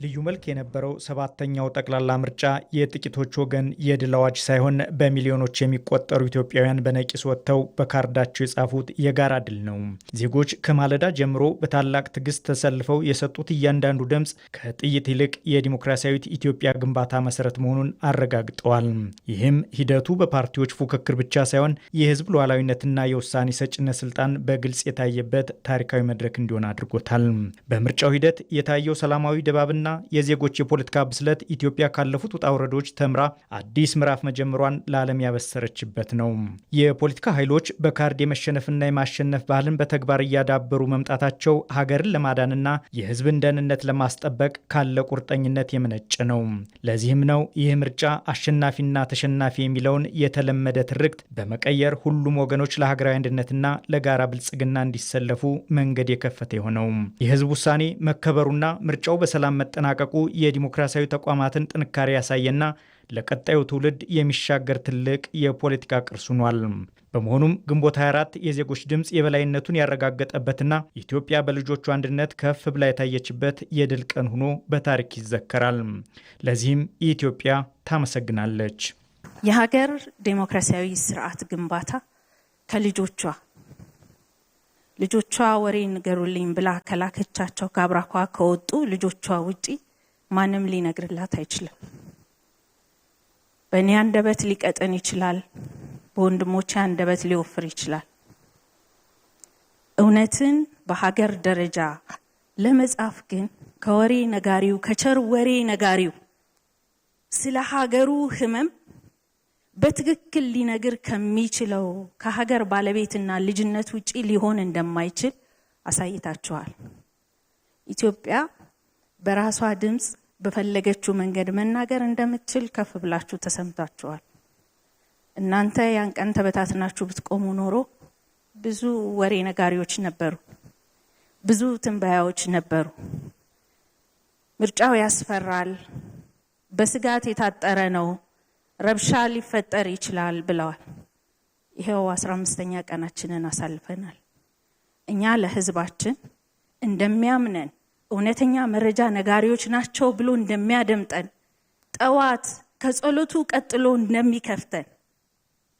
ልዩ መልክ የነበረው ሰባተኛው ጠቅላላ ምርጫ የጥቂቶች ወገን የድል አዋጅ ሳይሆን በሚሊዮኖች የሚቆጠሩ ኢትዮጵያውያን በነቂስ ወጥተው በካርዳቸው የጻፉት የጋራ ድል ነው። ዜጎች ከማለዳ ጀምሮ በታላቅ ትዕግስት ተሰልፈው የሰጡት እያንዳንዱ ድምፅ ከጥይት ይልቅ የዲሞክራሲያዊት ኢትዮጵያ ግንባታ መሰረት መሆኑን አረጋግጠዋል። ይህም ሂደቱ በፓርቲዎች ፉክክር ብቻ ሳይሆን የህዝብ ሉዓላዊነትና የውሳኔ ሰጭነት ስልጣን በግልጽ የታየበት ታሪካዊ መድረክ እንዲሆን አድርጎታል። በምርጫው ሂደት የታየው ሰላማዊ ድባብና የዜጎች የፖለቲካ ብስለት ኢትዮጵያ ካለፉት ውጣ ውረዶች ተምራ አዲስ ምዕራፍ መጀመሯን ለዓለም ያበሰረችበት ነው። የፖለቲካ ኃይሎች በካርድ የመሸነፍና የማሸነፍ ባህልን በተግባር እያዳበሩ መምጣታቸው ሀገርን ለማዳንና የህዝብን ደህንነት ለማስጠበቅ ካለ ቁርጠኝነት የመነጨ ነው። ለዚህም ነው ይህ ምርጫ አሸናፊና ተሸናፊ የሚለውን የተለመደ ትርክት በመቀየር ሁሉም ወገኖች ለሀገራዊ አንድነትና ለጋራ ብልጽግና እንዲሰለፉ መንገድ የከፈተ የሆነው። የህዝብ ውሳኔ መከበሩና ምርጫው በሰላም መጠናቀቁ የዲሞክራሲያዊ ተቋማትን ጥንካሬ ያሳየና ለቀጣዩ ትውልድ የሚሻገር ትልቅ የፖለቲካ ቅርስ ሆኗል። በመሆኑም ግንቦት 24 የዜጎች ድምፅ የበላይነቱን ያረጋገጠበትና ኢትዮጵያ በልጆቹ አንድነት ከፍ ብላ የታየችበት የድል ቀን ሆኖ በታሪክ ይዘከራል። ለዚህም ኢትዮጵያ ታመሰግናለች። የሀገር ዴሞክራሲያዊ ስርዓት ግንባታ ልጆቿ ወሬ ንገሩልኝ ብላ ከላከቻቸው ከአብራኳ ከወጡ ልጆቿ ውጪ ማንም ሊነግርላት አይችልም። በእኔ አንደበት ሊቀጥን ይችላል፣ በወንድሞቼ አንደበት ሊወፍር ይችላል። እውነትን በሀገር ደረጃ ለመጻፍ ግን ከወሬ ነጋሪው ከቸር ወሬ ነጋሪው ስለ ሀገሩ ህመም በትክክል ሊነግር ከሚችለው ከሀገር ባለቤትና ልጅነት ውጪ ሊሆን እንደማይችል አሳይታችኋል። ኢትዮጵያ በራሷ ድምፅ በፈለገችው መንገድ መናገር እንደምትችል ከፍ ብላችሁ ተሰምታችኋል። እናንተ ያን ቀን ተበታትናችሁ ብትቆሙ ኖሮ ብዙ ወሬ ነጋሪዎች ነበሩ፣ ብዙ ትንበያዎች ነበሩ። ምርጫው ያስፈራል፣ በስጋት የታጠረ ነው፣ ረብሻ ሊፈጠር ይችላል ብለዋል። ይሄው 15ኛ ቀናችንን አሳልፈናል። እኛ ለህዝባችን እንደሚያምነን እውነተኛ መረጃ ነጋሪዎች ናቸው ብሎ እንደሚያደምጠን ጠዋት ከጸሎቱ ቀጥሎ እንደሚከፍተን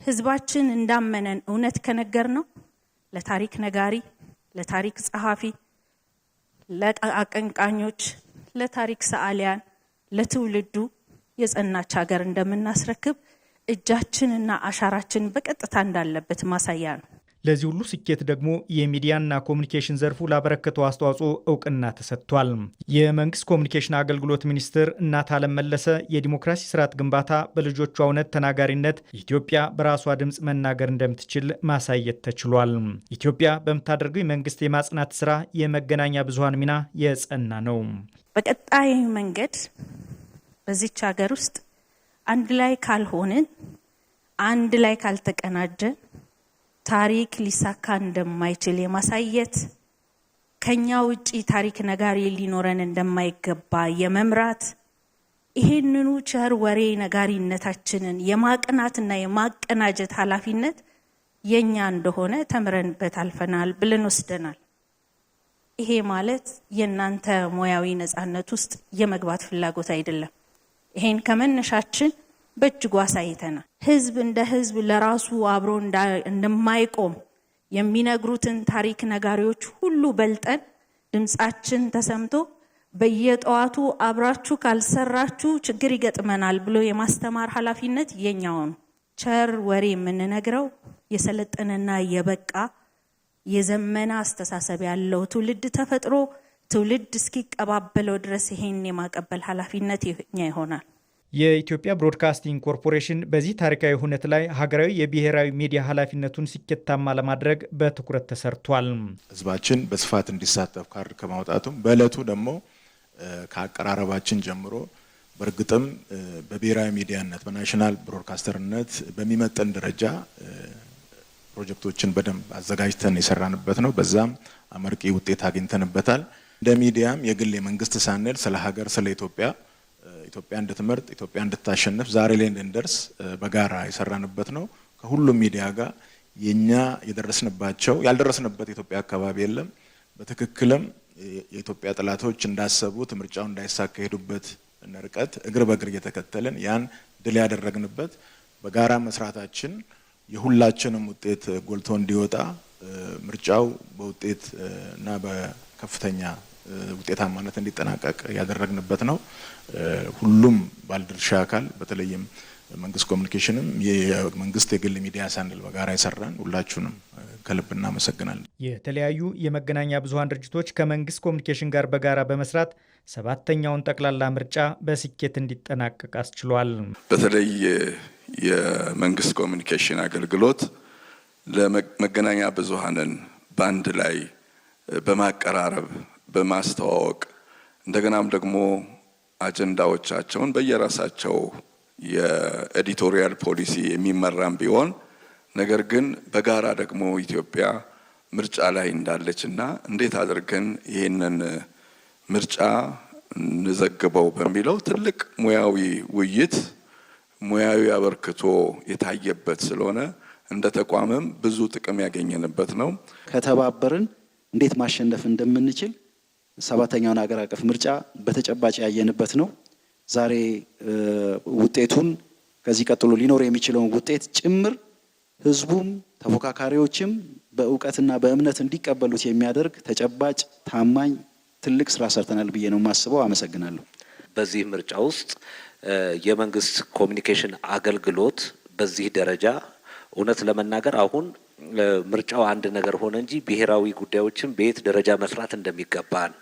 ህዝባችን እንዳመነን እውነት ከነገር ነው ለታሪክ ነጋሪ፣ ለታሪክ ጸሐፊ፣ ለአቀንቃኞች፣ ለታሪክ ሰዓሊያን፣ ለትውልዱ የጸናች ሀገር እንደምናስረክብ እጃችንና አሻራችን በቀጥታ እንዳለበት ማሳያ ነው። ለዚህ ሁሉ ስኬት ደግሞ የሚዲያና ኮሙኒኬሽን ዘርፉ ላበረከተው አስተዋጽኦ እውቅና ተሰጥቷል። የመንግስት ኮሙኒኬሽን አገልግሎት ሚኒስትር እናትዓለም መለሰ የዲሞክራሲ ስርዓት ግንባታ በልጆቿ እውነት ተናጋሪነት ኢትዮጵያ በራሷ ድምፅ መናገር እንደምትችል ማሳየት ተችሏል። ኢትዮጵያ በምታደርገው የመንግስት የማጽናት ስራ የመገናኛ ብዙሃን ሚና የጸና ነው። በቀጣይ መንገድ በዚች ሀገር ውስጥ አንድ ላይ ካልሆንን፣ አንድ ላይ ካልተቀናጀን ታሪክ ሊሳካ እንደማይችል የማሳየት ከኛ ውጪ ታሪክ ነጋሪ ሊኖረን እንደማይገባ የመምራት ይሄንኑ ቸር ወሬ ነጋሪነታችንን የማቅናትና የማቀናጀት ኃላፊነት የኛ እንደሆነ ተምረንበት አልፈናል ብለን ወስደናል። ይሄ ማለት የናንተ ሙያዊ ነፃነት ውስጥ የመግባት ፍላጎት አይደለም። ይሄን ከመነሻችን በእጅጉ አሳይተናል። ህዝብ እንደ ህዝብ ለራሱ አብሮ እንደማይቆም የሚነግሩትን ታሪክ ነጋሪዎች ሁሉ በልጠን ድምጻችን ተሰምቶ በየጠዋቱ አብራችሁ ካልሰራችሁ ችግር ይገጥመናል ብሎ የማስተማር ኃላፊነት የኛው ነው። ቸር ወሬ የምንነግረው የሰለጠነና የበቃ የዘመነ አስተሳሰብ ያለው ትውልድ ተፈጥሮ ትውልድ እስኪቀባበለው ድረስ ይሄን የማቀበል ኃላፊነት የኛ ይሆናል። የኢትዮጵያ ብሮድካስቲንግ ኮርፖሬሽን በዚህ ታሪካዊ ሁነት ላይ ሀገራዊ የብሔራዊ ሚዲያ ኃላፊነቱን ስኬታማ ለማድረግ በትኩረት ተሰርቷል። ህዝባችን በስፋት እንዲሳተፍ ካርድ ከማውጣቱም በእለቱ ደግሞ ከአቀራረባችን ጀምሮ በእርግጥም በብሔራዊ ሚዲያነት በናሽናል ብሮድካስተርነት በሚመጠን ደረጃ ፕሮጀክቶችን በደንብ አዘጋጅተን የሰራንበት ነው። በዛም አመርቂ ውጤት አግኝተንበታል። እንደ ሚዲያም የግል የመንግስት ሳንል ስለ ሀገር ስለ ኢትዮጵያ እንድትመርጥ ኢትዮጵያ እንድታሸንፍ ዛሬ ላይ እንድንደርስ በጋራ የሰራንበት ነው። ከሁሉም ሚዲያ ጋር የኛ ያልደረስንበት ኢትዮጵያ አካባቢ የለም። በትክክልም የኢትዮጵያ ጠላቶች እንዳሰቡት ምርጫው እንዳይሳካ ሄዱበት ርቀት እግር በእግር እየተከተልን ያን ድል ያደረግንበት በጋራ መስራታችን የሁላችንም ውጤት ጎልቶ እንዲወጣ ምርጫው በውጤት እና በከፍተኛ ውጤታማነት እንዲጠናቀቅ ያደረግንበት ነው። ሁሉም ባለድርሻ አካል በተለይም መንግስት ኮሚኒኬሽንም የመንግስት የግል ሚዲያ ሳንል በጋራ ይሰራን ሁላችሁንም ከልብ እናመሰግናለን። የተለያዩ የመገናኛ ብዙሃን ድርጅቶች ከመንግስት ኮሚኒኬሽን ጋር በጋራ በመስራት 7ኛውን ጠቅላላ ምርጫ በስኬት እንዲጠናቀቅ አስችሏል። በተለይ የመንግስት ኮሚኒኬሽን አገልግሎት ለመገናኛ ብዙሃንን በአንድ ላይ በማቀራረብ በማስተዋወቅ እንደገናም ደግሞ አጀንዳዎቻቸውን በየራሳቸው የኤዲቶሪያል ፖሊሲ የሚመራም ቢሆን ነገር ግን በጋራ ደግሞ ኢትዮጵያ ምርጫ ላይ እንዳለችና እንዴት አድርገን ይሄንን ምርጫ እንዘግበው በሚለው ትልቅ ሙያዊ ውይይት ሙያዊ አበርክቶ የታየበት ስለሆነ እንደ ተቋምም ብዙ ጥቅም ያገኘንበት ነው። ከተባበርን እንዴት ማሸነፍ እንደምንችል 7ኛውን ሀገር አቀፍ ምርጫ በተጨባጭ ያየንበት ነው። ዛሬ ውጤቱን ከዚህ ቀጥሎ ሊኖር የሚችለውን ውጤት ጭምር ህዝቡም ተፎካካሪዎችም በእውቀትና በእምነት እንዲቀበሉት የሚያደርግ ተጨባጭ ታማኝ ትልቅ ስራ ሰርተናል ብዬ ነው የማስበው። አመሰግናለሁ። በዚህ ምርጫ ውስጥ የመንግስት ኮሚኒኬሽን አገልግሎት በዚህ ደረጃ እውነት ለመናገር አሁን ምርጫው አንድ ነገር ሆነ እንጂ ብሔራዊ ጉዳዮችን በየት ደረጃ መስራት እንደሚገባን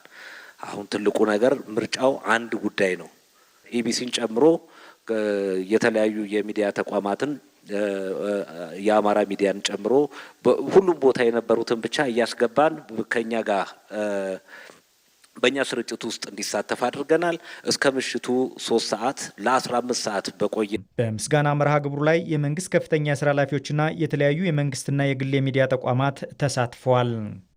አሁን ትልቁ ነገር ምርጫው አንድ ጉዳይ ነው። ኢቢሲን ጨምሮ የተለያዩ የሚዲያ ተቋማትን የአማራ ሚዲያን ጨምሮ ሁሉም ቦታ የነበሩትን ብቻ እያስገባን ከኛ ጋር በእኛ ስርጭት ውስጥ እንዲሳተፍ አድርገናል። እስከ ምሽቱ 3 ሰዓት ለ15 ሰዓት በቆየ በምስጋና መርሃ ግብሩ ላይ የመንግስት ከፍተኛ የስራ ኃላፊዎችና የተለያዩ የመንግስትና የግል የሚዲያ ተቋማት ተሳትፈዋል።